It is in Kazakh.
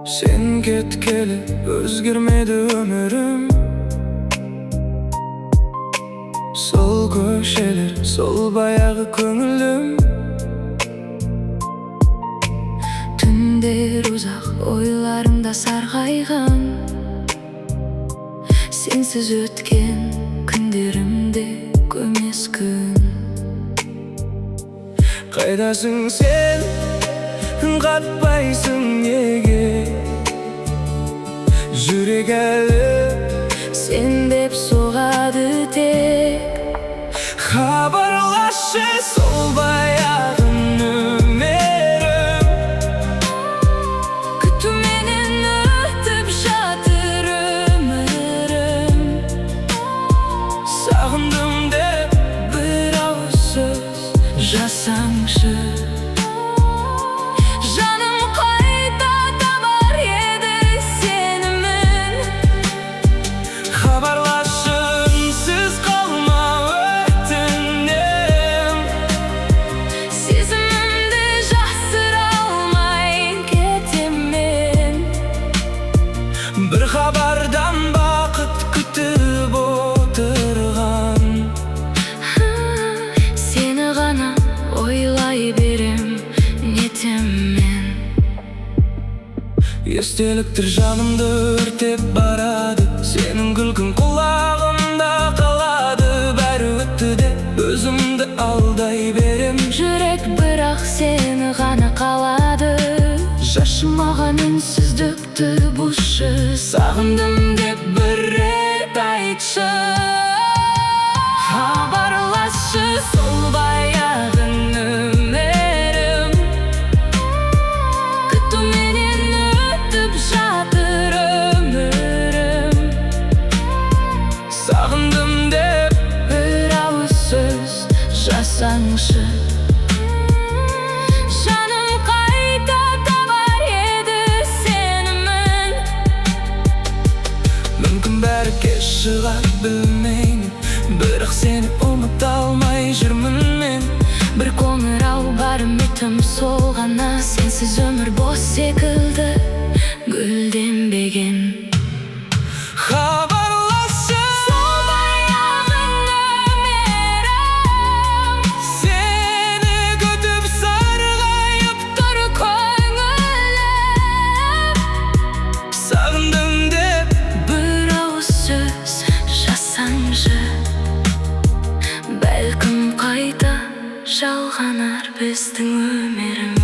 Sen ketkeli özgürmedi ömürüm. Sol köşeler, sol bayağı köngülüm. Tünder uzak oylarımda sargaygan, sensiz ötken günlerimde kömez gün. Kaydasın sen, katpaysın nege? Жүрек әлі Sen dep soğadı tek. Хабарласшы, сол баяғы нөмерім. Күтуменен өтіп жатыр өмірім. Сағындым деп Bir ауыз söz жазсаңшы. Жаным қайта табар еді сенімен. Хабарласшы, үнсіз қалма өтінем. Сезімімді жасыра алмай кетем мен. Bir хабардан бақыт күтіп отырған. Сені ғана ойлай берем, нетем мен. Естеліктер жанымды өртеп барады. Сенің күлкің құлағымда қалады. Бәрі өтті деп өзімді алдай берем. Жүрек бірақ сені ғана қалады. Шашымаған үнсіздікті бұзшы. Сағындым деп бір рет айтшы. Хабарласшы, сол баяғы нөмерім. Күтуменен өтіп жатыр өмірім. Сағындым деп Bir ауыз söz жазсаңшы. Жаным қайта табар еді сенімен. мүмкін бәрі кеш шығар білмеймін. Бірақ сені ұмыта алмай жүрмін мен. Bir қоңырау бар үмітім сол ғана. Сенсіз өмір бос секілді, гүлденбеген. Хабарласшы, Сол баяғы нөмерім. сені күтіп сарғайып Тұр көңілім. сағындым деп Bir ауыз сөз жазсаңшы. Бәлкім қайта жалғанар біздің өмірім.